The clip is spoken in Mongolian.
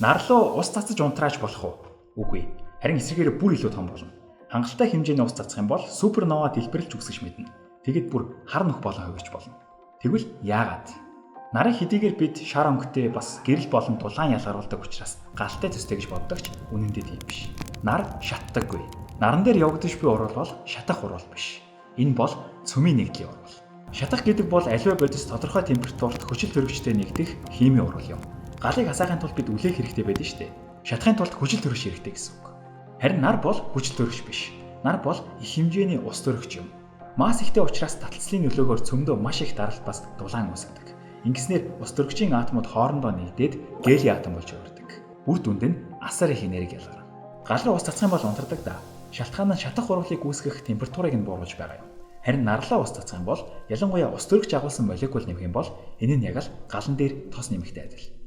Нар руу ус цацаж унтрааж болох уу? Үгүй. Харин эсрэгээр бүр илүү том болно. Хангалттай хэмжээний ус цацах юм бол супернова дэлбэрэлж үсгэж мэднэ. Тэгэд бүр хар нөх болон хувирч болно. Тэгвэл яагаад? Нарын хэдийгээр бид шар өнгөтэй бас гэрэл болон дулаан ялгаруулдаг учраас галтай төстэй гэж боддогч үнэндээ тийм биш. Нар шатдаггүй. Наран дээр явагдаж буй урвал бол шатах урвал биш. Энэ бол цөмийн нэгдлийн урвал. Шатах гэдэг бол аливаа бодис тодорхой температурт хүчил төрөгчтэй нэгдэх химийн урвал юм. Галыг хасаахын тулд бид үлээх хэрэгтэй байдаг шүү дээ. Шатахын тулд хүчил төрөгч хэрэгтэй гэсэн үг. Харин нар бол хүчил төрөгч биш. Нар бол их хэмжээний ус төрөгч юм. Масс ихтэй учраас таталцлын нөлөөгөөр цөмдөө маш их даралт бас дулаан үүсгдэг. Ингэснээр ус төрөгчийн атомууд хоорондоо нэгдээд гели атом болж хувирдаг. Үр дүнд нь асар их энерги ялгарна. Гал руу ус цацах юм бол унтардаг да. Шалтгаан нь шатах урвалыг үүсгэх температурыг нь бууруулж байгаа юм. Харин нарлаа ус цацах юм бол ялангуяа ус төрөгч агуулсан молекул нэмэх юм бол энэ нь яг л галан дээр тос нэмэхтэй адил.